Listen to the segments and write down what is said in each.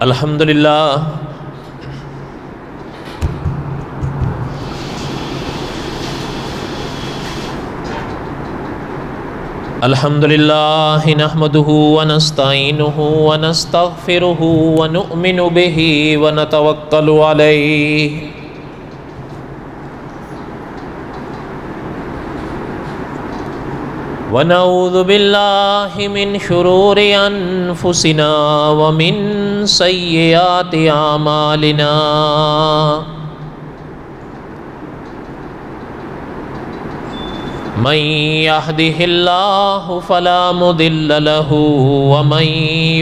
الحمدللہ الحمدللہ نحمده ونستعینه ونستغفره ونؤمن به ونتوکل علیہ ونعوذ باللہ من شرور انفسنا ومن سیئات اعمالنا من يهده الله فلا مضل له ومن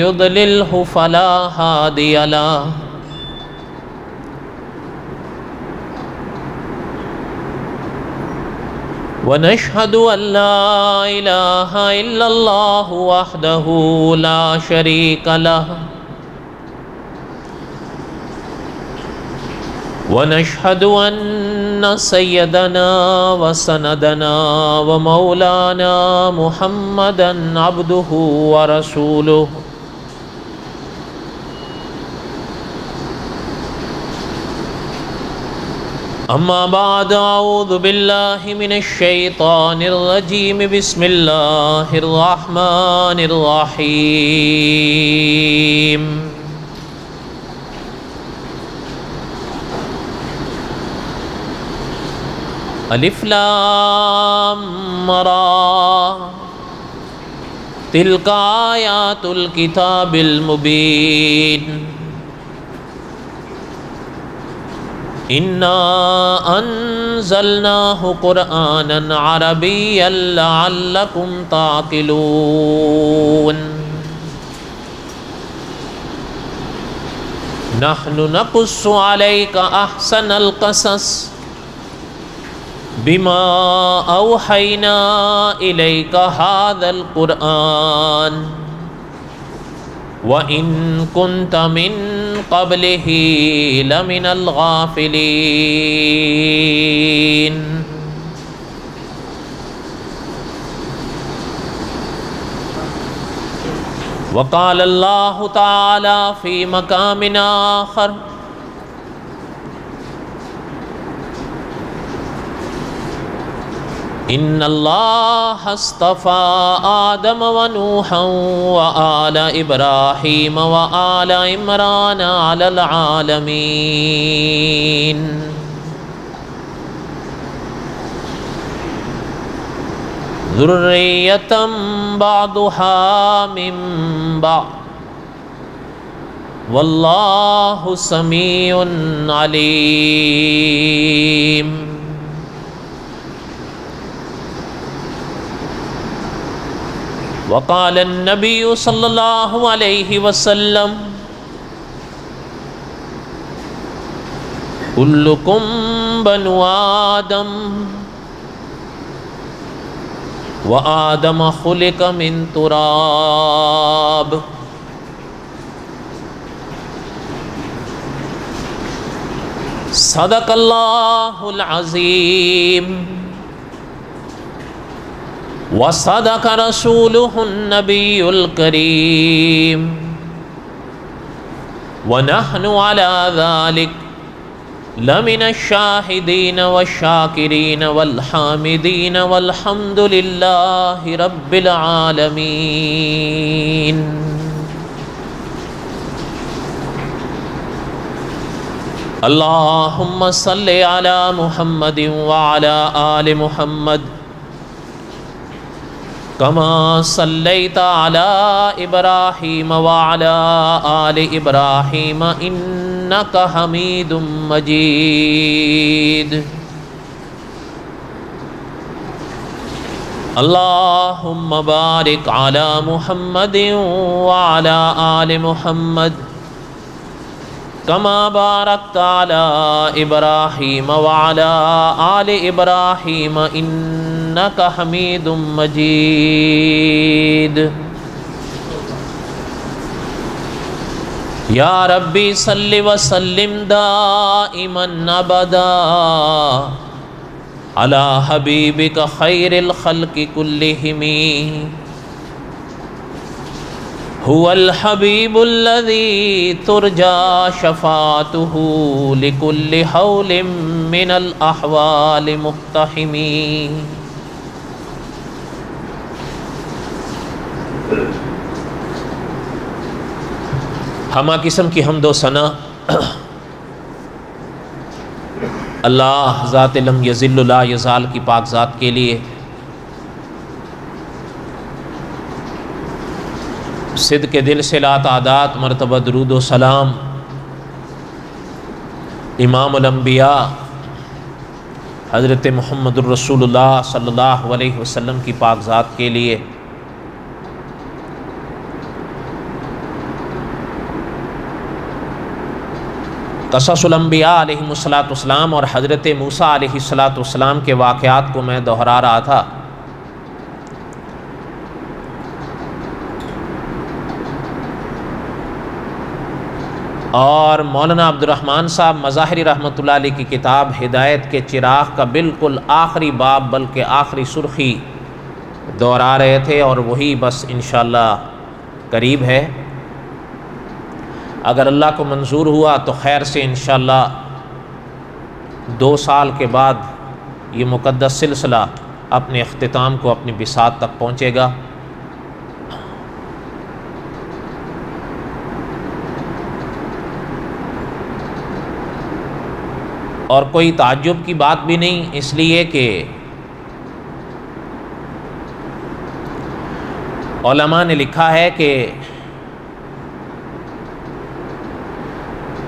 يضلله فلا هادي له ونشهد أن لا إله إلا الله وحده لا شريك له ونشهد أن سيدنا وسندنا ومولانا محمدا عبده ورسوله أما بعد أعوذ بالله من الشيطان الرجيم بسم الله الرحمن الرحيم الف لام را تلك آیات الكتاب المبین انا انزلناه قرآنا عربيا لعلكم تعقلون نحن نقص عليك احسن القصص بما اوحينا اليك هذا القرآن وَإِن كُنْتَ مِن قَبْلِهِ لَمِنَ الْغَافِلِينَ وقال الله تعالى في مقام آخر إن الله اصطفى آدم ونوحا وآل إبراهيم وآل عمران على العالمين ذرية بعضها من بعض والله سميع عليم وقال النبي صلى الله عليه وسلم كلكم بنو آدم وآدم خلق من تراب صدق الله العظيم وصدق رسوله النبي الكريم ونحن على ذلك لمن الشاهدين والشاكرين والحامدين والحمد لله رب العالمين اللهم صل على محمد وعلى آل محمد كما صليت على إبراهيم وعلى آل إبراهيم إنك حميد مجيد اللهم بارك على محمد وعلى آل محمد كما باركت على إبراهيم وعلى آل إبراهيم إنك حميد مجيد يا ربي صل وسلم دائما أبدا على حبيبك خير الخلق كلهم هو الحبیب الذی ترجا شفاعته لكل حول من الاحوال مقتحمی. ہمہ قسم کی حمد و ثنا اللہ ذات لم یذل لا یزال کی پاک ذات کے لیے، صدق دل سے لا تعداد مرتبہ درود و سلام امام الانبیاء حضرت محمد الرسول اللہ صلی اللہ علیہ وسلم کی پاک ذات کے لیے. قصص الانبیاء علیہم الصلاۃ والسلام اور حضرت موسیٰ علیہ الصلاۃ والسلام کے واقعات کو میں دہرا رہا تھا. اور مولانا عبد الرحمن صاحب مظاہری رحمۃ اللہ علیہ کی کتاب ہدایت کے چراغ کا بالکل آخری باب بلکہ آخری سرخی دہرا رہے تھے، اور وہی بس انشاءاللہ قریب ہے. اگر اللہ کو منظور ہوا تو خیر سے انشاءاللہ 2 سال کے بعد یہ مقدس سلسلہ اپنے اختتام کو اپنی بساط تک پہنچے گا. اور کوئی تعجب کی بات بھی نہیں، اس لیے کہ علماء نے لکھا ہے کہ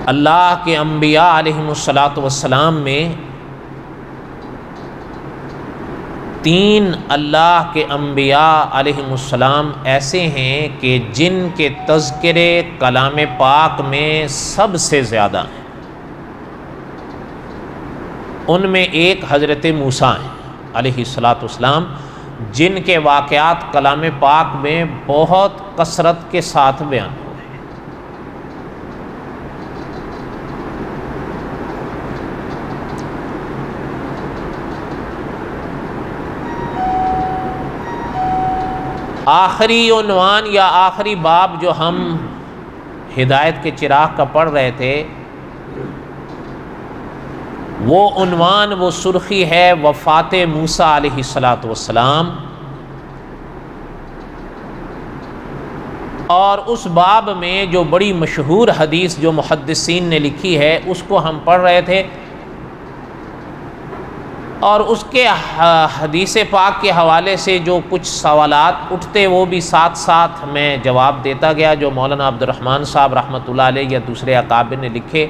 اللہ کے انبیاء علیہم الصلاۃ والسلام میں 3 اللہ کے انبیاء علیہم السلام ایسے ہیں کہ جن کے تذکرے کلام پاک میں سب سے زیادہ ہیں. ان میں ایک حضرت موسیٰ ہیں علیہ الصلاۃ والسلام، جن کے واقعات کلام پاک میں بہت کثرت کے ساتھ بیان ہوئے ہیں. آخری عنوان یا آخری باب جو ہم ہدایت کے چراغ کا پڑھ رہے تھے، وہ عنوان وہ سرخی ہے وفات موسیٰ علیہ الصلاۃ والسلام. اور اس باب میں جو بڑی مشہور حدیث جو محدثین نے لکھی ہے اس کو ہم پڑھ رہے تھے، اور اس کے حدیث پاک کے حوالے سے جو کچھ سوالات اٹھتے وہ بھی ساتھ ساتھ میں جواب دیتا گیا، جو مولانا عبد الرحمن صاحب رحمۃ اللہ علیہ یا دوسرے اکابر نے لکھے.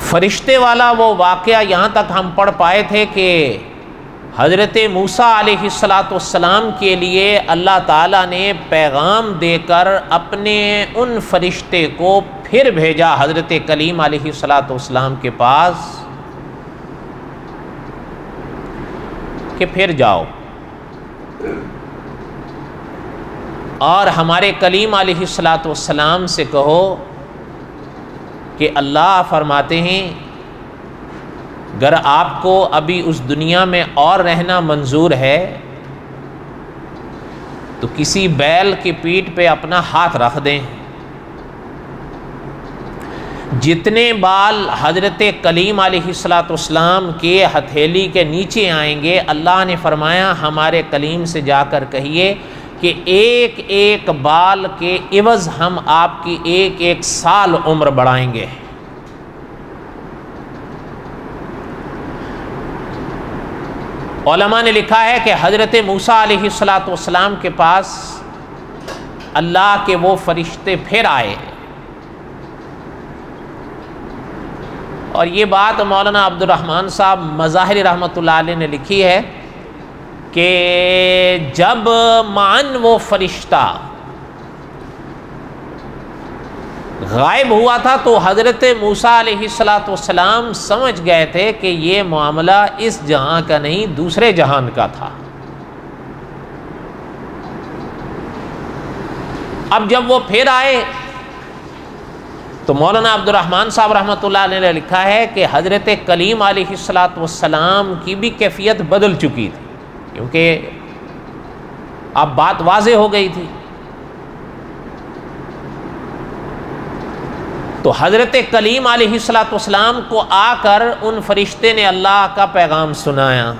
فرشتے والا وہ واقعہ یہاں تک ہم پڑھ پائے تھے کہ حضرت موسیٰ علیہ الصلاۃ والسلام کے لیے اللہ تعالیٰ نے پیغام دے کر اپنے ان فرشتے کو پھر بھیجا حضرت کلیم علیہ الصلاۃ والسلام کے پاس کہ پھر جاؤ اور ہمارے کلیم علیہ الصلاۃ والسلام سے کہو کہ اللہ فرماتے ہیں اگر آپ کو ابھی اس دنیا میں اور رہنا منظور ہے تو کسی بیل کی پیٹھ پہ اپنا ہاتھ رکھ دیں. جتنے بال حضرت کلیم علیہ الصلاۃ والسلام کے ہتھیلی کے نیچے آئیں گے، اللہ نے فرمایا ہمارے کلیم سے جا کر کہیے کہ ایک ایک بال کے عوض ہم آپ کی 1 سال عمر بڑھائیں گے. علماء نے لکھا ہے کہ حضرت موسیٰ علیہ الصلاۃ والسلام کے پاس اللہ کے وہ فرشتے پھر آئے، اور یہ بات مولانا عبد الرحمن صاحب مظاہری رحمۃ اللہ علیہ نے لکھی ہے کہ جب معاً وہ فرشتہ غائب ہوا تھا تو حضرت موسیٰ علیہ الصلاۃ والسلام سمجھ گئے تھے کہ یہ معاملہ اس جہاں کا نہیں دوسرے جہان کا تھا. اب جب وہ پھر آئے تو مولانا عبد الرحمن صاحب رحمۃ اللہ علیہ نے لکھا ہے کہ حضرت کلیم علیہ السلام کی بھی کیفیت بدل چکی تھی، کیونکہ اب بات واضح ہو گئی تھی۔ تو حضرت کلیم علیہ السلام کو آ کر ان فرشتے نے اللہ کا پیغام سنایا۔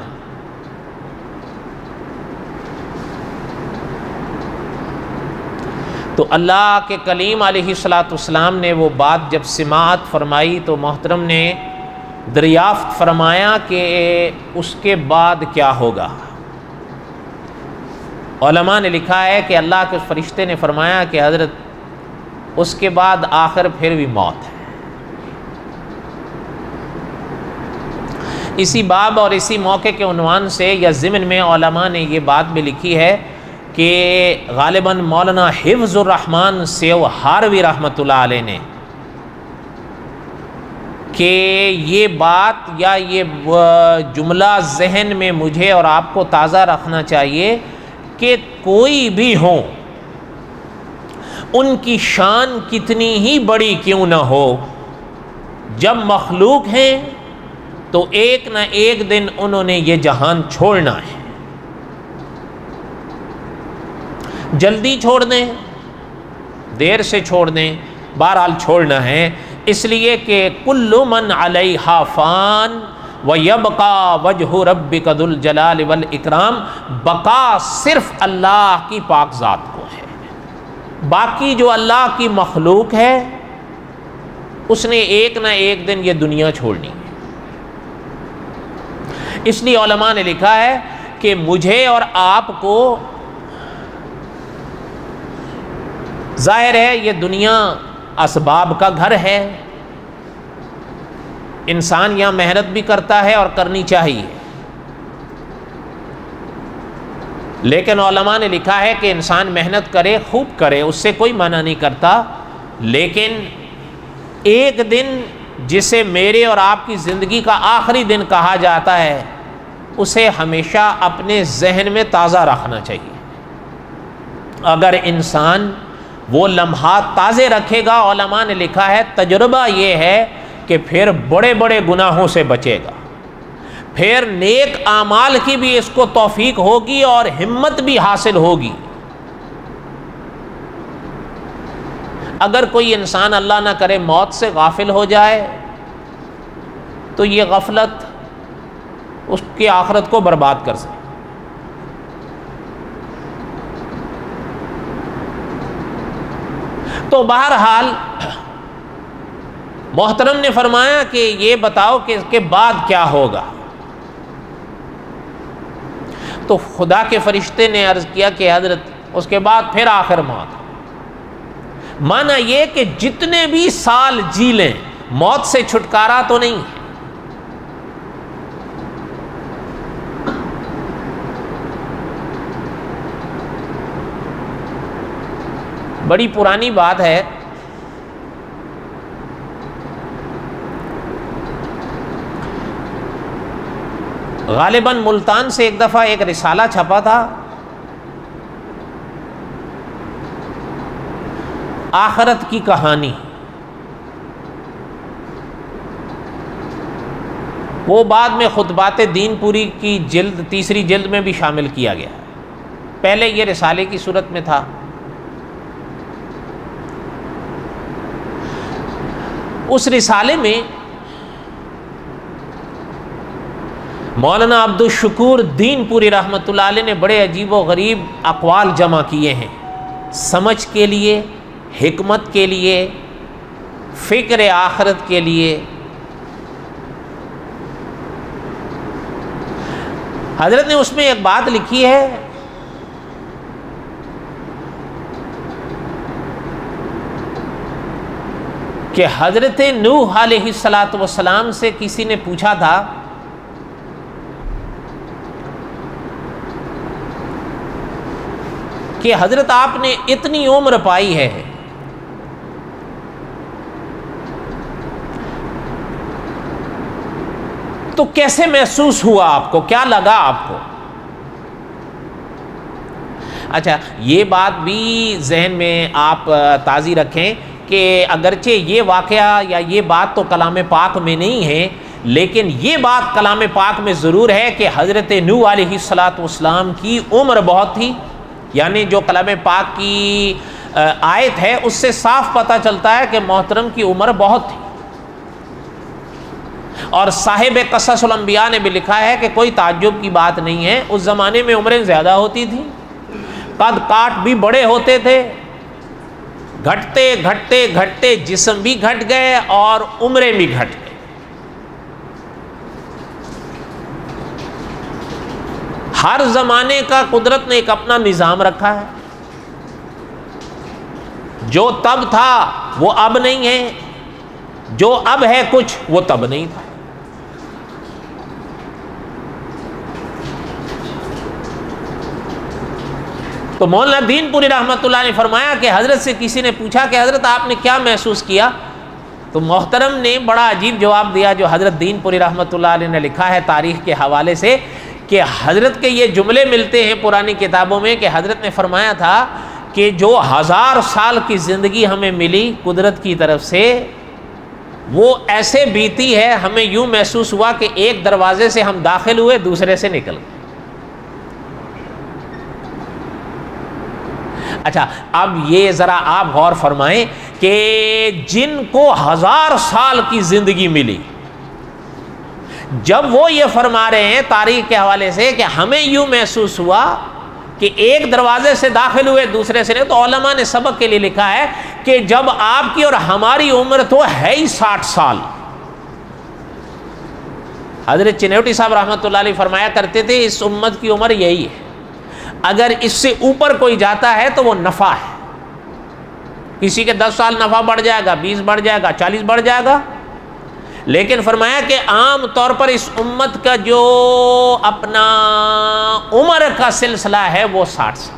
تو اللہ کے کلیم علیہ السلام نے وہ بات جب سماعت فرمائی تو محترم نے دریافت فرمایا کہ اس کے بعد کیا ہوگا۔ علماء نے لکھا ہے کہ اللہ کے فرشتے نے فرمایا کہ حضرت اس کے بعد آخر پھر بھی موت ہے۔ اسی باب اور اسی موقع کے عنوان سے یا ضمن میں علماء نے یہ بات بھی لکھی ہے کہ غالباً مولانا حفظ الرحمن سیو ہاروی رحمۃ اللہ علیہ نے کہ یہ بات یا یہ جملہ ذہن میں مجھے اور آپ کو تازہ رکھنا چاہیے کہ کوئی بھی ہو، ان کی شان کتنی ہی بڑی کیوں نہ ہو، جب مخلوق ہیں تو ایک نہ ایک دن انہوں نے یہ جہان چھوڑنا ہے، جلدی چھوڑ دیں دیر سے چھوڑ دیں، بہرحال چھوڑنا ہے، اس لیے کہ کل من علیہا فان وَيَبْقَى وَجْهُ رَبِّكَ ذُو الْجَلَالِ وَالْإِكْرَامِ، بقا صرف اللہ کی پاک ذات کو ہے، باقی جو اللہ کی مخلوق ہے اس نے ایک نہ ایک دن یہ دنیا چھوڑنی ہے۔ اس لیے علماء نے لکھا ہے کہ مجھے اور آپ کو ظاہر ہے یہ دنیا اسباب کا گھر ہے، انسان یہاں محنت بھی کرتا ہے اور کرنی چاہیے، لیکن علماء نے لکھا ہے کہ انسان محنت کرے خوب کرے، اس سے کوئی منع نہیں کرتا، لیکن ایک دن جسے میرے اور آپ کی زندگی کا آخری دن کہا جاتا ہے اسے ہمیشہ اپنے ذہن میں تازہ رکھنا چاہیے۔ اگر انسان وہ لمحات تازے رکھے گا، علماء نے لکھا ہے تجربہ یہ ہے کہ پھر بڑے بڑے گناہوں سے بچے گا، پھر نیک اعمال کی بھی اس کو توفیق ہوگی اور ہمت بھی حاصل ہوگی۔ اگر کوئی انسان اللہ نہ کرے موت سے غافل ہو جائے تو یہ غفلت اس کی آخرت کو برباد کر سکے۔ تو بہرحال محترم نے فرمایا کہ یہ بتاؤ کہ اس کے بعد کیا ہوگا۔ تو خدا کے فرشتے نے عرض کیا کہ حضرت اس کے بعد پھر آخر موت، مانا یہ کہ جتنے بھی سال جی لیں موت سے چھٹکارا تو نہیں ہے۔ بڑی پرانی بات ہے، غالباً ملتان سے ایک دفعہ ایک رسالہ چھپا تھا، آخرت کی کہانی، وہ بعد میں خطبات دین پوری کی جلد تیسری جلد میں بھی شامل کیا گیا، پہلے یہ رسالے کی صورت میں تھا۔ اس رسالے میں مولانا عبد الشکور دین پوری رحمۃ اللہ علیہ نے بڑے عجیب و غریب اقوال جمع کیے ہیں، سمجھ کے لیے، حکمت کے لیے، فکر آخرت کے لیے۔ حضرت نے اس میں ایک بات لکھی ہے کہ حضرت نوح علیہ السلام سے کسی نے پوچھا تھا کہ حضرت آپ نے اتنی عمر پائی ہے، تو کیسے محسوس ہوا آپ کو، کیا لگا آپ کو؟ اچھا، یہ بات بھی ذہن میں آپ تازی رکھیں کہ اگرچہ یہ واقعہ یا یہ بات تو کلام پاک میں نہیں ہے، لیکن یہ بات کلام پاک میں ضرور ہے کہ حضرت نوح علیہ السلام کی عمر بہت تھی، یعنی جو کلام پاک کی آیت ہے اس سے صاف پتہ چلتا ہے کہ محترم کی عمر بہت تھی۔ اور صاحب قصص الانبیاء نے بھی لکھا ہے کہ کوئی تعجب کی بات نہیں ہے، اس زمانے میں عمریں زیادہ ہوتی تھیں، قد کاٹ بھی بڑے ہوتے تھے، گھٹتے گھٹتے گھٹتے جسم بھی گھٹ گئے اور عمریں بھی گھٹ گئے۔ ہر زمانے کا قدرت نے ایک اپنا نظام رکھا ہے، جو تب تھا وہ اب نہیں ہے، جو اب ہے کچھ وہ تب نہیں تھا۔ تو مولانا دین پوری رحمۃ اللہ نے فرمایا کہ حضرت سے کسی نے پوچھا کہ حضرت آپ نے کیا محسوس کیا؟ تو محترم نے بڑا عجیب جواب دیا جو حضرت دین پوری رحمۃ اللہ علیہ نے لکھا ہے تاریخ کے حوالے سے، کہ حضرت کے یہ جملے ملتے ہیں پرانی کتابوں میں کہ حضرت نے فرمایا تھا کہ جو 1000 سال کی زندگی ہمیں ملی قدرت کی طرف سے، وہ ایسے بیتی ہے ہمیں یوں محسوس ہوا کہ ایک دروازے سے ہم داخل ہوئے دوسرے سے نکل گئے۔ اچھا، اب یہ ذرا آپ غور فرمائیں کہ جن کو 1000 سال کی زندگی ملی، جب وہ یہ فرما رہے ہیں تاریخ کے حوالے سے کہ ہمیں یوں محسوس ہوا کہ ایک دروازے سے داخل ہوئے دوسرے سے نہیں، تو علماء نے سبق کے لیے لکھا ہے کہ جب آپ کی اور ہماری عمر تو ہے ہی 60 سال۔ حضرت چنوٹی صاحب رحمۃ اللہ علیہ فرمایا کرتے تھے اس امت کی عمر یہی ہے، اگر اس سے اوپر کوئی جاتا ہے تو وہ نفع ہے، کسی کے 10 سال نفع بڑھ جائے گا، 20 بڑھ جائے گا، 40 بڑھ جائے گا، لیکن فرمایا کہ عام طور پر اس امت کا جو اپنا عمر کا سلسلہ ہے وہ 60 سال۔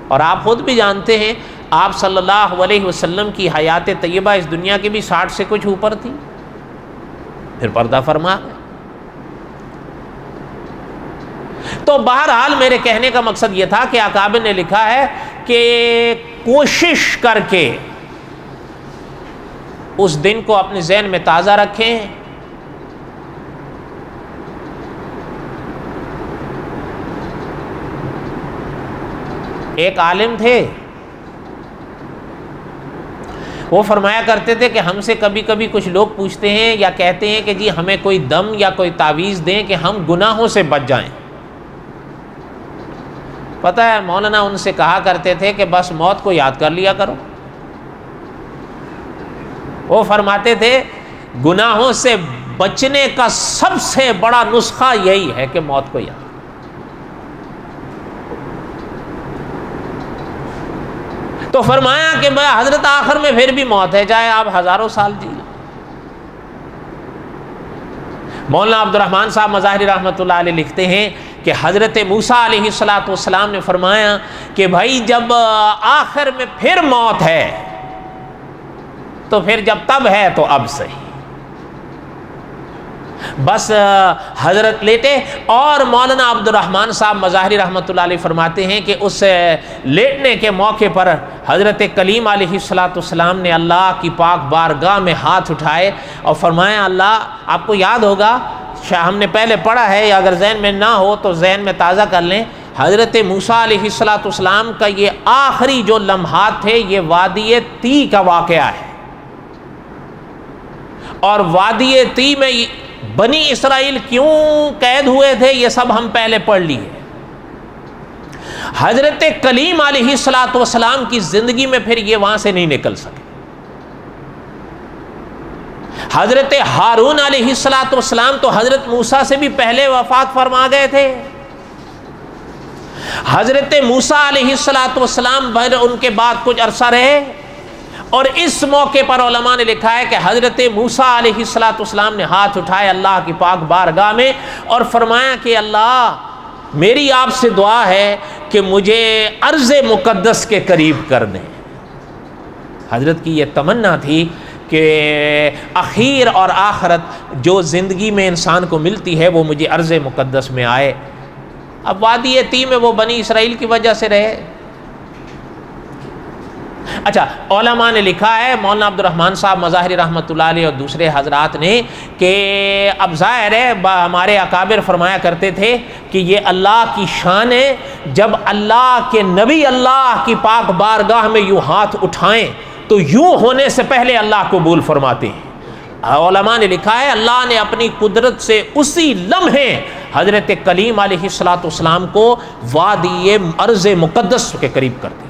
اور آپ خود بھی جانتے ہیں آپ صلی اللہ علیہ وسلم کی حیات طیبہ اس دنیا کی بھی 60 سے کچھ اوپر تھی، پھر پردہ فرما گئے۔ تو بہرحال میرے کہنے کا مقصد یہ تھا کہ اکابر نے لکھا ہے کہ کوشش کر کے اس دن کو اپنے ذہن میں تازہ رکھیں، ایک عالم تھے، وہ فرمایا کرتے تھے کہ ہم سے کبھی کبھی کچھ لوگ پوچھتے ہیں یا کہتے ہیں کہ جی ہمیں کوئی دم یا کوئی تعویذ دیں کہ ہم گناہوں سے بچ جائیں۔ پتہ ہے مولانا ان سے کہا کرتے تھے کہ بس موت کو یاد کر لیا کرو۔ وہ فرماتے تھے گناہوں سے بچنے کا سب سے بڑا نسخہ یہی ہے کہ موت کو یاد۔ تو فرمایا کہ حضرت آخر میں پھر بھی موت ہے، چاہے آپ 1000 سال جی لیں۔ مولانا عبد الرحمن صاحب مظاہری رحمۃ اللہ علیہ لکھتے ہیں کہ حضرت موسیٰ علیہ السلام نے فرمایا کہ بھائی جب آخر میں پھر موت ہے تو پھر جب تب ہے تو اب صحیح، بس حضرت لیٹے۔ اور مولانا عبد الرحمن صاحب مظاہری رحمۃ اللہ علیہ فرماتے ہیں کہ اس لیٹنے کے موقع پر حضرت کلیم علیہ السلام نے اللہ کی پاک بارگاہ میں ہاتھ اٹھائے اور فرمایا اللہ، آپ کو یاد ہوگا ہم نے پہلے پڑھا ہے، یا اگر ذہن میں نہ ہو تو ذہن میں تازہ کر لیں، حضرت موسیٰ علیہ السلام کا یہ آخری جو لمحات تھے یہ وادی تی کا واقعہ ہے، اور وادی تی میں بنی اسرائیل کیوں قید ہوئے تھے یہ سب ہم پہلے پڑھ لیے۔ حضرت کلیم علیہ السلام کی زندگی میں پھر یہ وہاں سے نہیں نکل سکے۔ حضرت ہارون علیہ السلام تو حضرت موسیٰ سے بھی پہلے وفات فرما گئے تھے۔ حضرت موسیٰ علیہ السلام پھر ان کے بعد کچھ عرصہ رہے، اور اس موقع پر علماء نے لکھا ہے کہ حضرت موسیٰ علیہ السلام نے ہاتھ اٹھائے اللہ کی پاک بارگاہ میں اور فرمایا کہ اللہ، میری آپ سے دعا ہے کہ مجھے ارض مقدس کے قریب کر دیں۔ حضرت کی یہ تمنا تھی کہ اخیر اور آخرت جو زندگی میں انسان کو ملتی ہے وہ مجھے ارض مقدس میں آئے۔ اب وادی تی میں وہ بنی اسرائیل کی وجہ سے رہے، اچھا، علماء نے لکھا ہے، مولانا عبد الرحمن صاحب مظاہری رحمۃ اللہ علیہ اور دوسرے حضرات نے، کہ اب ظاہر ہے ہمارے اکابر فرمایا کرتے تھے کہ یہ اللہ کی شان ہے، جب اللہ کے نبی اللہ کی پاک بارگاہ میں یوں ہاتھ اٹھائیں تو یوں ہونے سے پہلے اللہ قبول فرماتے ہیں۔ علماء نے لکھا ہے اللہ نے اپنی قدرت سے اسی لمحے حضرت کلیم علیہ الصلوۃ والسلام کو وادی ارض مقدس کے قریب کر دیا۔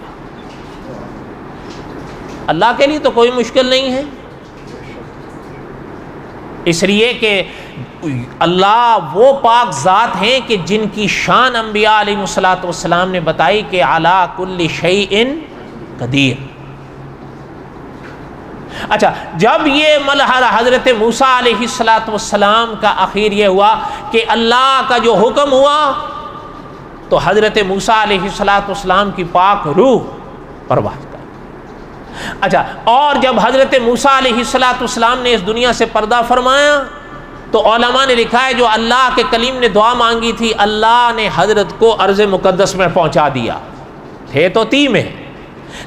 اللہ کے لیے تو کوئی مشکل نہیں ہے، اس لیے کہ اللہ وہ پاک ذات ہیں کہ جن کی شان انبیاء علیہ الصلوۃ والسلام نے بتائی کہ علی کل شیء قدیر۔ اچھا، جب یہ مرحلہ حضرت موسیٰ علیہ الصلوۃ والسلام کا اخیر یہ ہوا کہ اللہ کا جو حکم ہوا تو حضرت موسیٰ علیہ الصلوۃ والسلام کی پاک روح پرواز کر۔ اچھا، اور جب حضرت موسیٰ علیہ الصلوۃ والسلام نے اس دنیا سے پردہ فرمایا تو علماء نے لکھا ہے جو اللہ کے کلیم نے دعا مانگی تھی اللہ نے حضرت کو ارض مقدس میں پہنچا دیا، تھے تو تی میں،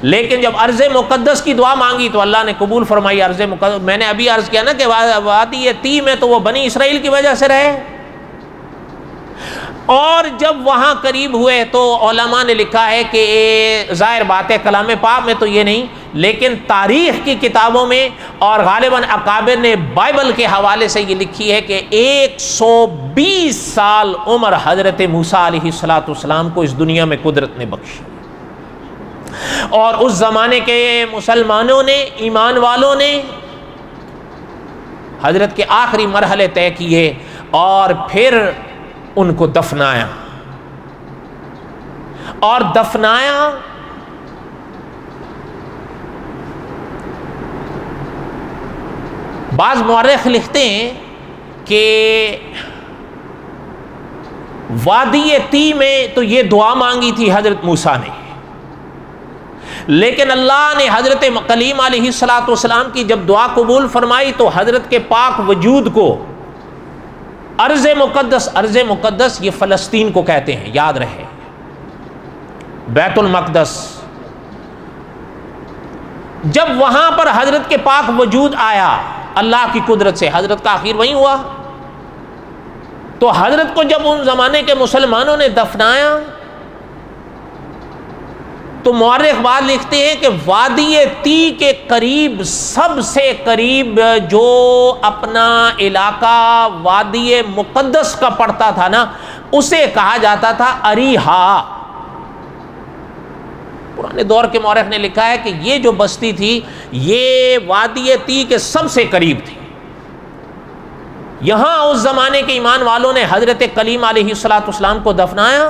لیکن جب ارض مقدس کی دعا مانگی تو اللہ نے قبول فرمائی۔ ارض مقدس میں نے ابھی عرض کیا نا کہ وادی تی میں تو وہ بنی اسرائیل کی وجہ سے رہے، اور جب وہاں قریب ہوئے تو علماء نے لکھا ہے کہ ظاہر بات ہے کلام پاک میں تو یہ نہیں، لیکن تاریخ کی کتابوں میں اور غالباً اکابر نے بائبل کے حوالے سے یہ لکھی ہے کہ 120 سال عمر حضرت موسیٰ علیہ الصلوۃ والسلام کو اس دنیا میں قدرت نے بخشی، اور اس زمانے کے مسلمانوں نے، ایمان والوں نے حضرت کے آخری مرحلے طے کیے اور پھر ان کو دفنایا، اور دفنایا بعض مورخ لکھتے ہیں کہ وادی تی میں تو یہ دعا مانگی تھی حضرت موسیٰ نے، لیکن اللہ نے حضرت کلیم علیہ الصلوۃ والسلام کی جب دعا قبول فرمائی تو حضرت کے پاک وجود کو ارض مقدس یہ فلسطین کو کہتے ہیں، یاد رہے، بیت المقدس، جب وہاں پر حضرت کے پاک وجود آیا اللہ کی قدرت سے، حضرت کا آخر وہیں ہوا، تو حضرت کو جب ان زمانے کے مسلمانوں نے دفنایا تو مورخ بعد لکھتے ہیں کہ وادی تی کے قریب، سب سے قریب جو اپنا علاقہ وادی مقدس کا پڑتا تھا نا، اسے کہا جاتا تھا اریحا۔ پرانے دور کے مورخ نے لکھا ہے کہ یہ جو بستی تھی یہ وادی تی کے سب سے قریب تھی۔ یہاں اس زمانے کے ایمان والوں نے حضرت کلیم علیہ الصلوۃ والسلام کو دفنایا،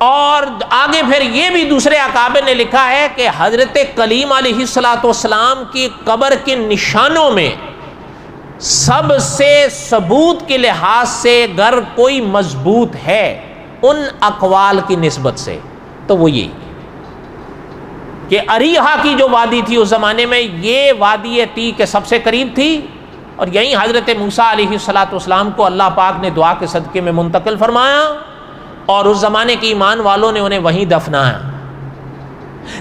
اور آگے پھر یہ بھی دوسرے اکابر نے لکھا ہے کہ حضرت کلیم علیہ الصلوۃ والسلام کی قبر کے نشانوں میں سب سے ثبوت کے لحاظ سے اگر کوئی مضبوط ہے ان اقوال کی نسبت سے تو وہ یہی کہ اریحا کی جو وادی تھی اس زمانے میں یہ وادی تی کے سب سے قریب تھی، اور یہیں حضرت موسیٰ علیہ الصلوۃ والسلام کو اللہ پاک نے دعا کے صدقے میں منتقل فرمایا، اور اس زمانے کے ایمان والوں نے انہیں وہیں دفنایا۔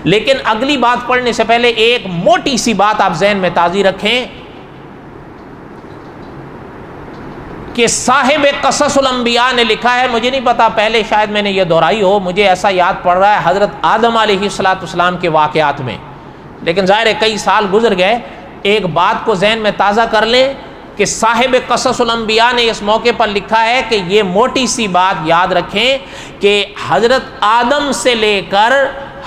لیکن اگلی بات پڑھنے سے پہلے ایک موٹی سی بات آپ ذہن میں تازی رکھیں کہ صاحب قصص الانبیاء نے لکھا ہے، مجھے نہیں پتا پہلے شاید میں نے یہ دہرائی ہو، مجھے ایسا یاد پڑ رہا ہے حضرت آدم علیہ الصلوۃ والسلام کے واقعات میں، لیکن ظاہر ہے کئی سال گزر گئے، ایک بات کو ذہن میں تازہ کر لیں کہ صاحب قصص الانبیاء نے اس موقع پر لکھا ہے کہ یہ موٹی سی بات یاد رکھیں کہ حضرت آدم سے لے کر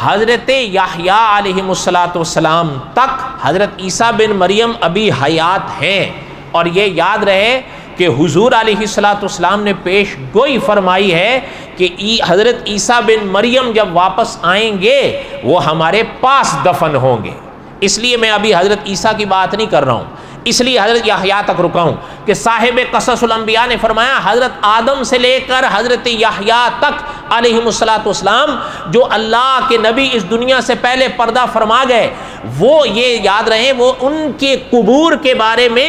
حضرت یحییٰ علیہ الصلوۃ والسلام تک حضرت عیسیٰ بن مریم ابھی حیات ہیں، اور یہ یاد رہے کہ حضور علیہ الصلوۃ والسلام نے پیش گوئی فرمائی ہے کہ حضرت عیسیٰ بن مریم جب واپس آئیں گے وہ ہمارے پاس دفن ہوں گے، اس لیے میں ابھی حضرت عیسیٰ کی بات نہیں کر رہا ہوں، اس لیے حضرت یحییٰ تک رکا ہوں کہ صاحب قصص الانبیاء نے فرمایا حضرت آدم سے لے کر حضرت یحییٰ تک علیہ الصلوۃ والسلام جو اللہ کے نبی اس دنیا سے پہلے پردہ فرما گئے، وہ یہ یاد رہیں وہ ان کے قبور کے بارے میں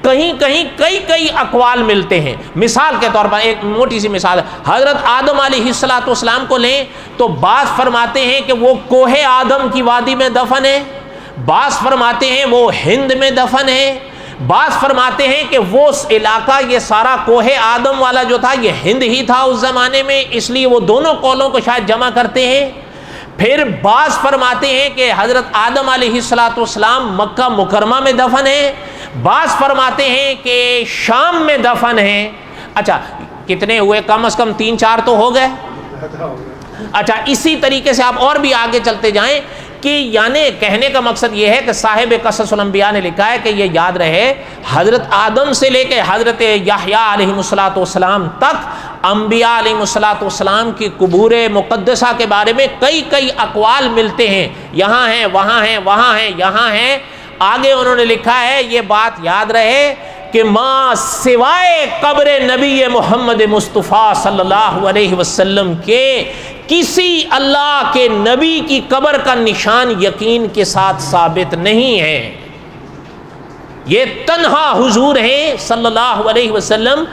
کہیں کہیں کئی اقوال ملتے ہیں. مثال کے طور پر ایک موٹی سی مثال ہے, حضرت آدم علیہ السلام کو لیں تو بعض فرماتے ہیں کہ وہ کوہ آدم کی وادی میں دفن ہے, بعض فرماتے ہیں وہ ہند میں دفن ہے, بعض فرماتے ہیں کہ وہ علاقہ یہ سارا کوہ آدم والا جو تھا یہ ہند ہی تھا اس زمانے میں, اس لیے وہ دونوں قولوں کو شاید جمع کرتے ہیں. پھر بعض فرماتے ہیں کہ حضرت آدم علیہ السلام مکہ مکرمہ میں دفن ہے, بعض فرماتے ہیں کہ شام میں دفن ہے. اچھا کتنے ہوئے؟ کم از کم 3-4 تو ہو گئے. اچھا اسی طریقے سے آپ اور بھی آگے چلتے جائیں کہ یعنی کہنے کا مقصد یہ ہے کہ صاحب قصص الانبیاء نے لکھا ہے کہ یہ یاد رہے حضرت آدم سے لے کے حضرت یحییٰ علیہ السلام تک انبیاء علیہ السلام کی قبور مقدسہ کے بارے میں کئی اقوال ملتے ہیں. یہاں ہیں, وہاں ہیں, وہاں ہیں, یہاں ہیں. آگے انہوں نے لکھا ہے یہ بات یاد رہے کہ ماں سوائے قبر نبی محمد مصطفیٰ صلی اللہ علیہ وسلم کے کسی اللہ کے نبی کی قبر کا نشان یقین کے ساتھ ثابت نہیں ہے. یہ تنہا حضور ہیں صلی اللہ علیہ وسلم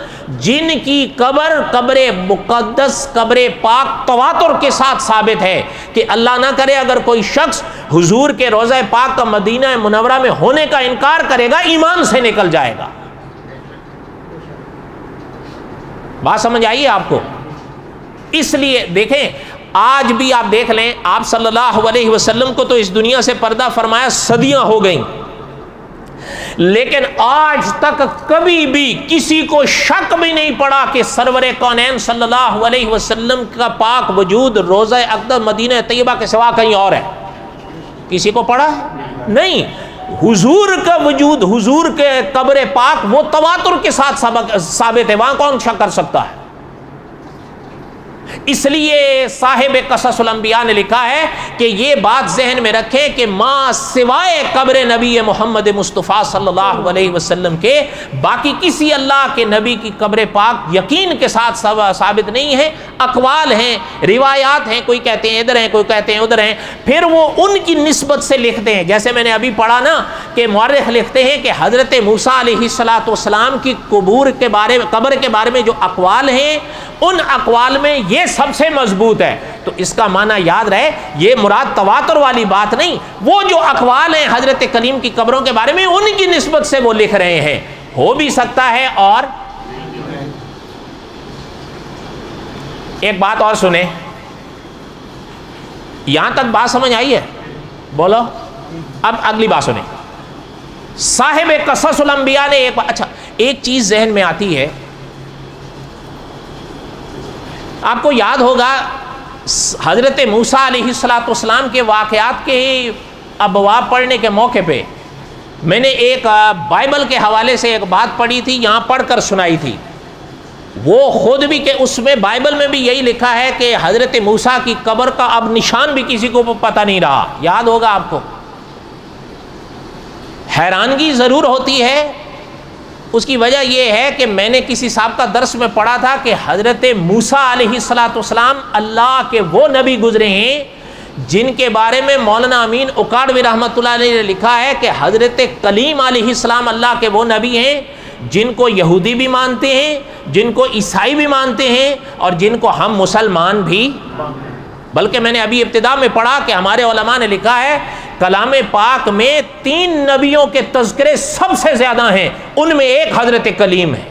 جن کی قبر مقدس, قبر پاک تواتر کے ساتھ ثابت ہے کہ اللہ نہ کرے اگر کوئی شخص حضور کے روضہ پاک کا مدینہ منورہ میں ہونے کا انکار کرے گا ایمان سے نکل جائے گا. بات سمجھ آئیے آپ کو؟ اس لیے دیکھیں آج بھی آپ دیکھ لیں, آپ صلی اللہ علیہ وسلم کو تو اس دنیا سے پردہ فرمایا صدیاں ہو گئیں, لیکن آج تک کبھی بھی کسی کو شک بھی نہیں پڑا کہ سرور کونین صلی اللہ علیہ وسلم کا پاک وجود روضہ اقدس مدینہ طیبہ کے سوا کہیں اور ہے. کسی کو پڑا ہے؟ نہیں. حضور کا وجود, حضور کے قبر پاک وہ تواتر کے ساتھ ثابت ہے, وہاں کون شک کر سکتا ہے؟ اس لیے صاحب قصص الانبیاء نے لکھا ہے کہ یہ بات ذہن میں رکھیں کہ ماں سوائے قبر نبی محمد مصطفیٰ صلی اللہ علیہ وسلم کے باقی کسی اللہ کے نبی کی قبر پاک یقین کے ساتھ ثابت نہیں ہے. اقوال ہیں, روایات ہیں, کوئی کہتے ہیں ادھر ہیں, کوئی کہتے ہیں ادھر ہیں, پھر وہ ان کی نسبت سے لکھتے ہیں. جیسے میں نے ابھی پڑھا نا کہ مورخ لکھتے ہیں کہ حضرت موسیٰ علیہ السلام کی قبر کے بارے میں جو اقوال ہیں ان اقوال میں یہ سب سے مضبوط ہے. تو اس کا معنی یاد رہے یہ مراد تواتر والی بات نہیں, وہ جو اقوال ہیں حضرت کلیم کی قبروں کے بارے میں ان کی نسبت سے وہ لکھ رہے ہیں. ہو بھی سکتا ہے. اور ایک بات اور سنیں, یہاں تک بات سمجھ آئی ہے؟ بولو. اب اگلی بات سنیں. صاحب قصص الانبیاء نے ایک چیز ذہن میں آتی ہے, آپ کو یاد ہوگا حضرت موسیٰ علیہ السلام کے واقعات کے ابواب پڑھنے کے موقع پہ میں نے ایک بائبل کے حوالے سے ایک بات پڑھی تھی, یہاں پڑھ کر سنائی تھی. وہ خود بھی کہ اس میں بائبل میں بھی یہی لکھا ہے کہ حضرت موسیٰ کی قبر کا اب نشان بھی کسی کو پتہ نہیں رہا. یاد ہوگا آپ کو. حیرانگی ضرور ہوتی ہے. اس کی وجہ یہ ہے کہ میں نے کسی سابقہ درس میں پڑھا تھا کہ حضرت موسیٰ علیہ السلام اللہ کے وہ نبی گزرے ہیں جن کے بارے میں مولانا امین اکاڑوی رحمۃ اللہ علیہ نے لکھا ہے کہ حضرت کلیم علیہ السلام اللہ کے وہ نبی ہیں جن کو یہودی بھی مانتے ہیں, جن کو عیسائی بھی مانتے ہیں, اور جن کو ہم مسلمان بھی. بلکہ میں نے ابھی ابتدا میں پڑھا کہ ہمارے علماء نے لکھا ہے کلام پاک میں 3 نبیوں کے تذکرے سب سے زیادہ ہیں, ان میں ایک حضرت کلیم ہے.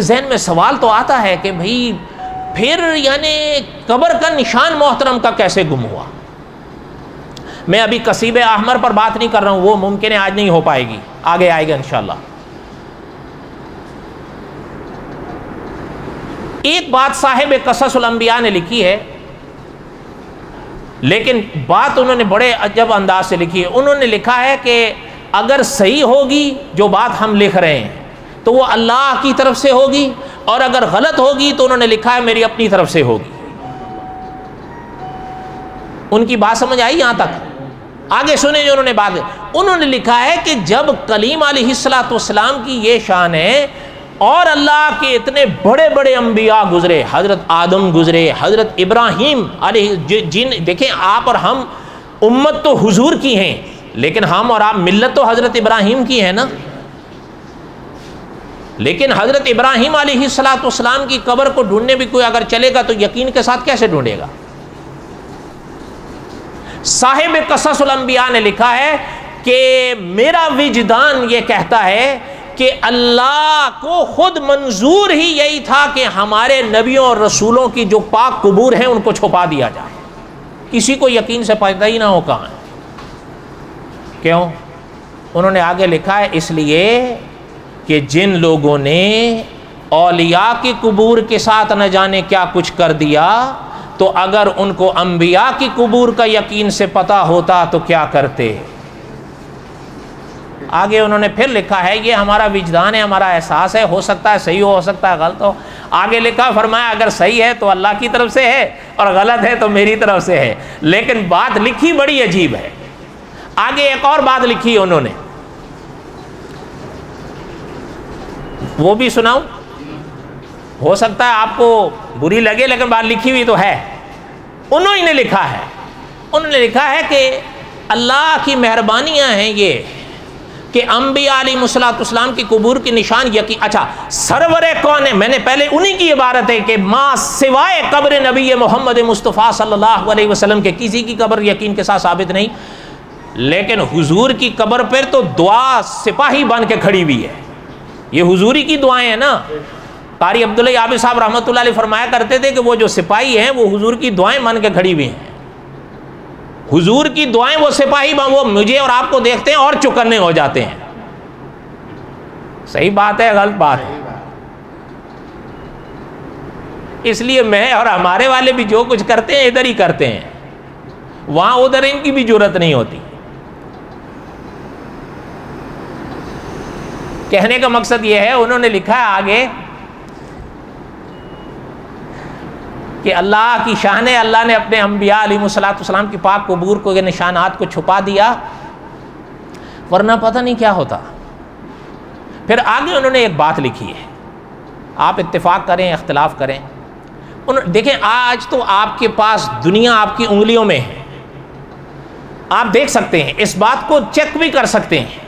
ذہن میں سوال تو آتا ہے کہ بھئی پھر یعنی قبر کا نشان محترم کا کیسے گم ہوا؟ میں ابھی قصیب احمر پر بات نہیں کر رہا ہوں, وہ ممکن ہے آج نہیں ہو پائے گی, آگے آئے گا انشاءاللہ. ایک بات صاحب قصص الانبیاء نے لکھی ہے, لیکن بات انہوں نے بڑے عجب انداز سے لکھی ہے. انہوں نے لکھا ہے کہ اگر صحیح ہوگی جو بات ہم لکھ رہے ہیں تو وہ اللہ کی طرف سے ہوگی, اور اگر غلط ہوگی تو انہوں نے لکھا ہے میری اپنی طرف سے ہوگی. ان کی بات سمجھ آئی یہاں تک؟ آگے سنیں جو انہوں نے لکھا ہے کہ جب کلیم علیہ السلام کی یہ شان ہے اور اللہ کے اتنے بڑے بڑے انبیاء گزرے, حضرت آدم گزرے, حضرت ابراہیم علیہ, دیکھیں آپ اور ہم امت تو حضور کی ہیں, لیکن ہم اور آپ ملت تو حضرت ابراہیم کی ہے نا. لیکن حضرت ابراہیم علیہ السلام کی قبر کو ڈھونڈنے بھی کوئی اگر چلے گا تو یقین کے ساتھ کیسے ڈھونڈے گا؟ صاحب قصص الانبیاء نے لکھا ہے کہ میرا وجدان یہ کہتا ہے کہ اللہ کو خود منظور ہی یہی تھا کہ ہمارے نبیوں اور رسولوں کی جو پاک قبور ہیں ان کو چھپا دیا جائے، کسی کو یقین سے پتہ ہی نہ ہو کہاں ہے. کیوں؟ انہوں نے آگے لکھا ہے اس لیے کہ جن لوگوں نے اولیاء کی قبور کے ساتھ نہ جانے کیا کچھ کر دیا، تو اگر ان کو انبیاء کی قبور کا یقین سے پتہ ہوتا تو کیا کرتے. آگے انہوں نے پھر لکھا ہے یہ ہمارا وجدان ہے، ہمارا احساس ہے، ہو سکتا ہے صحیح ہو سکتا ہے غلط ہو. آگے لکھا فرمایا اگر صحیح ہے تو اللہ کی طرف سے ہے اور غلط ہے تو میری طرف سے ہے. لیکن بات لکھی بڑی عجیب ہے. آگے ایک اور بات لکھی انہوں نے، وہ بھی سناؤں؟ ہو سکتا ہے آپ کو بری لگے لیکن بات لکھی ہوئی تو ہے. انہوں نے لکھا ہے کہ اللہ کی مہربانیاں ہیں یہ کہ انبیاء علیہ السلام کی قبور کی نشان یقین. اچھا سرور کون ہے؟ میں نے پہلے انہی کی عبارت ہے کہ ما سوائے قبر نبی محمد مصطفیٰ صلی اللہ علیہ وسلم کے کسی کی قبر یقین کے ساتھ ثابت نہیں. لیکن حضور کی قبر پر تو دعا سپاہی بن کے کھڑی ہوئی ہے. یہ حضوری کی دعائیں ہیں نا. قاری عبداللہ یابی صاحب رحمۃ اللہ علیہ فرمایا کرتے تھے کہ وہ جو سپاہی ہیں وہ حضور کی دعائیں بن کے کھڑی ہوئی ہیں. حضور کی دعائیں وہ سپاہی وہ مجھے اور آپ کو دیکھتے ہیں اور چکنے ہو جاتے ہیں. صحیح بات ہے غلط بات ہے؟ اس لیے میں اور ہمارے والے بھی جو کچھ کرتے ہیں ادھر ہی کرتے ہیں، وہاں ادھر ان کی بھی جرت نہیں ہوتی. کہنے کا مقصد یہ ہے انہوں نے لکھا ہے آگے کہ اللہ کی شان ہے، اللہ نے اپنے انبیاء علیہ السلام کی پاک قبور کو یہ نشانات کو چھپا دیا ورنہ پتہ نہیں کیا ہوتا. پھر آگے انہوں نے ایک بات لکھی ہے، آپ اتفاق کریں اختلاف کریں. دیکھیں آج تو آپ کے پاس دنیا آپ کی انگلیوں میں ہے، آپ دیکھ سکتے ہیں، اس بات کو چیک بھی کر سکتے ہیں.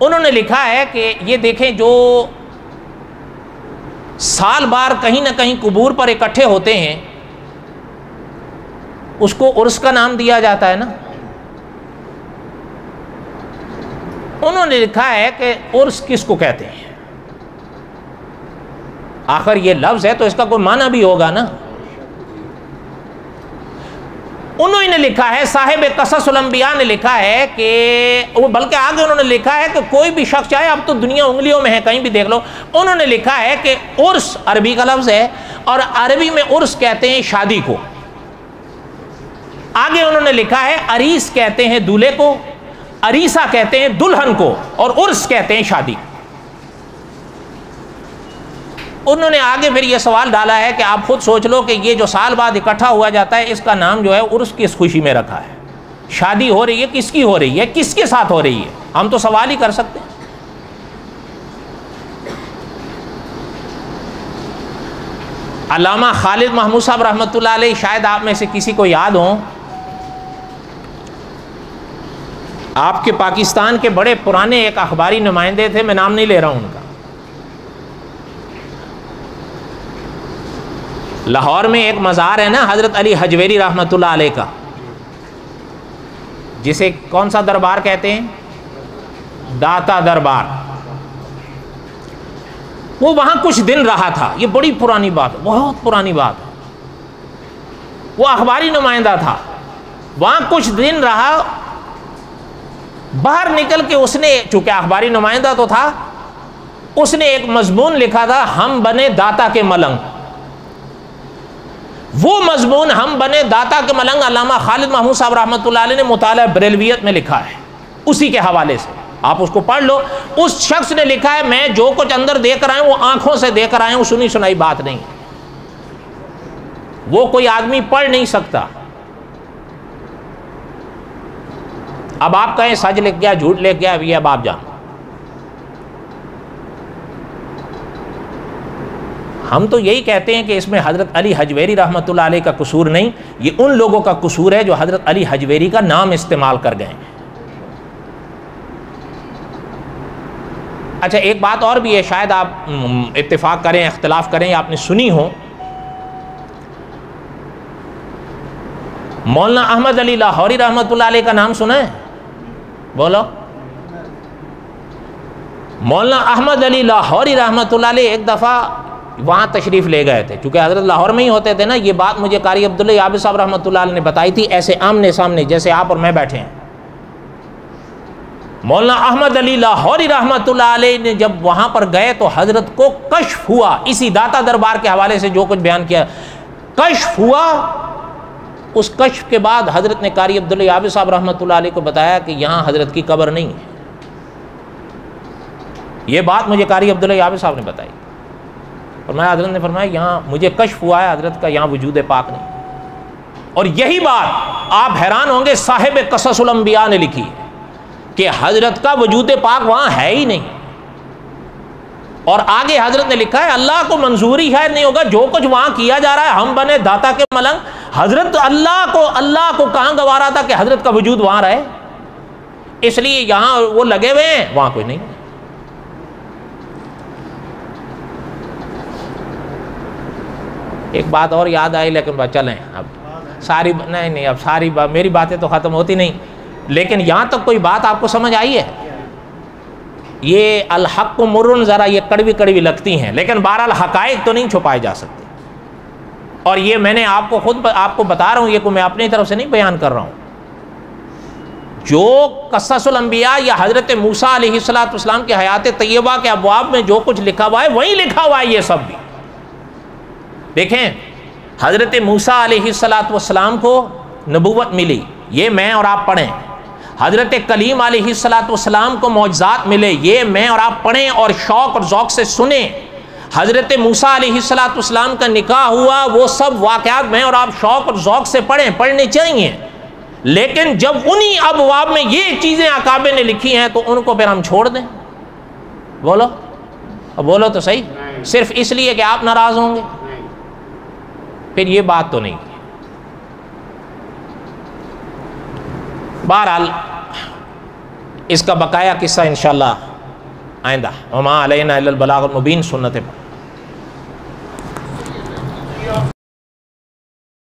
انہوں نے لکھا ہے کہ یہ دیکھیں جو سال بار کہیں نہ کہیں قبور پر اکٹھے ہوتے ہیں اس کو عرس کا نام دیا جاتا ہے نا. انہوں نے لکھا ہے کہ عرس کس کو کہتے ہیں؟ آخر یہ لفظ ہے تو اس کا کوئی معنی بھی ہوگا نا. انہوں نے لکھا ہے، صاحب قصص الانبیاء نے لکھا ہے کہ بلکہ آگے انہوں نے لکھا ہے کہ کوئی بھی شخص چاہے، اب تو دنیا انگلیوں میں ہے کہیں بھی دیکھ لو. انہوں نے لکھا ہے کہ عرس عربی کا لفظ ہے اور عربی میں عرس کہتے ہیں شادی کو. آگے انہوں نے لکھا ہے عریس کہتے ہیں دولہے کو، عریسہ کہتے ہیں دلہن کو، اور عرس کہتے ہیں شادی. انہوں نے آگے پھر یہ سوال ڈالا ہے کہ آپ خود سوچ لو کہ یہ جو سال بعد اکٹھا ہوا جاتا ہے اس کا نام جو ہے عرس کس خوشی میں رکھا ہے؟ شادی ہو رہی ہے کس کی ہو رہی ہے؟ کس کے ساتھ ہو رہی ہے؟ ہم تو سوال ہی کر سکتے ہیں. علامہ خالد محمود صاحب رحمۃ اللہ علیہ، شاید آپ میں سے کسی کو یاد ہوں، آپ کے پاکستان کے بڑے پرانے ایک اخباری نمائندے تھے، میں نام نہیں لے رہا ہوں ان کا. لاہور میں ایک مزار ہے نا حضرت علی حجویری رحمۃ اللہ علیہ کا، جسے کون سا دربار کہتے ہیں؟ داتا دربار. وہ وہاں کچھ دن رہا تھا، یہ بڑی پرانی بات، بہت پرانی بات. وہ اخباری نمائندہ تھا، وہاں کچھ دن رہا. باہر نکل کے اس نے، چونکہ اخباری نمائندہ تو تھا، اس نے ایک مضمون لکھا تھا ہم بنے داتا کے ملنگ. وہ مضمون ہم بنے داتا کے ملنگ علامہ خالد محمود صاحب رحمۃ اللہ علیہ نے مطالعہ بریلویت میں لکھا ہے، اسی کے حوالے سے آپ اس کو پڑھ لو. اس شخص نے لکھا ہے میں جو کچھ اندر دیکھ رہا ہوں وہ آنکھوں سے دیکھ رہا ہوں، سنی سنائی بات نہیں، وہ کوئی آدمی پڑھ نہیں سکتا. اب آپ کہیں سچ لکھ گیا جھوٹ لکھ گیا، اب آپ جان. ہم تو یہی کہتے ہیں کہ اس میں حضرت علی حجویری رحمۃ اللہ علیہ کا قصور نہیں، یہ ان لوگوں کا قصور ہے جو حضرت علی حجویری کا نام استعمال کر گئے ہیں. اچھا ایک بات اور بھی ہے، شاید آپ اتفاق کریں اختلاف کریں یا آپ نے سنی ہو، مولانا احمد علی لاہوری رحمۃ اللہ علیہ کا نام سنا ہے؟ بولو۔ مولانا احمد علی لاہوری رحمۃ اللہ علیہ ایک دفعہ وہاں تشریف لے گئے تھے، چونکہ حضرت لاہور میں ہی ہوتے تھے نا، یہ بات مجھے قاری عبداللہ یابی صاحب رحمۃ اللہ علیہ نے بتائی تھی، ایسے آمنے سامنے جیسے آپ اور میں بیٹھے ہیں۔ مولانا احمد علی لاہوری رحمۃ اللہ علیہ نے جب وہاں پر گئے تو حضرت کو کشف ہوا، اسی داتا دربار کے حوالے سے جو کچھ بیان کیا کشف ہوا۔ اس کشف کے بعد حضرت نے قاری عبداللہ یابی صاحب رحمۃ اللہ علیہ کو بتایا کہ یہاں حضرت کی قبر نہیں ہے۔ یہ بات مجھے قاری عبداللہ یابی صاحب نے بتائی، فرمایا حضرت نے فرمایا یہاں مجھے کشف ہوا ہے حضرت کا یہاں وجود پاک نہیں۔ اور یہی بات آپ حیران ہوں گے صاحب قصص الانبیاء نے لکھی ہے کہ حضرت کا وجود پاک وہاں ہے ہی نہیں۔ اور آگے حضرت نے لکھا ہے اللہ کو منظور ہی شاید نہیں ہوگا جو کچھ وہاں کیا جا رہا ہے، ہم بنے داتا کے ملنگ، حضرت اللہ کو کہاں گوارا تھا کہ حضرت کا وجود وہاں رہے، اس لیے یہاں وہ لگے ہوئے ہیں وہاں کوئی نہیں۔ ایک بات اور یاد آئی لیکن چلیں اب ساری نہیں اب ساری میری باتیں تو ختم ہوتی نہیں، لیکن یہاں تک کوئی بات آپ کو سمجھ آئی ہے؟ یہ الحق مرن ذرا یہ کڑوی کڑوی لگتی ہیں، لیکن بہرحال حقائق تو نہیں چھپائے جا سکتے، اور یہ میں نے آپ کو خود آپ کو بتا رہا ہوں، یہ کو میں اپنی طرف سے نہیں بیان کر رہا ہوں۔ جو قصص الانبیاء یا حضرت موسیٰ علیہ السلام کے حیات طیبہ کے ابواب میں جو کچھ لکھا ہوا ہے وہی لکھا ہوا ہے یہ سب بھی۔ دیکھیں حضرت موسیٰ علیہ السلام کو نبوت ملی، یہ میں اور آپ پڑھیں۔ حضرت کلیم علیہ السلام کو معجزات ملے، یہ میں اور آپ پڑھیں اور شوق اور ذوق سے سنیں۔ حضرت موسیٰ علیہ السلام کا نکاح ہوا، وہ سب واقعات میں اور آپ شوق اور ذوق سے پڑھیں، پڑھنے چاہیے، لیکن جب انہی ابواب میں یہ چیزیں اکابر نے لکھی ہیں تو ان کو پھر ہم چھوڑ دیں؟ بولو بولو تو صحیح، صرف اس لیے کہ آپ ناراض ہوں گے؟ پھر یہ بات تو نہیں۔ بہرحال اس کا بقایا قصہ انشاءاللہ آئندہ، وما علینا الا البلاغ المبین سنت پر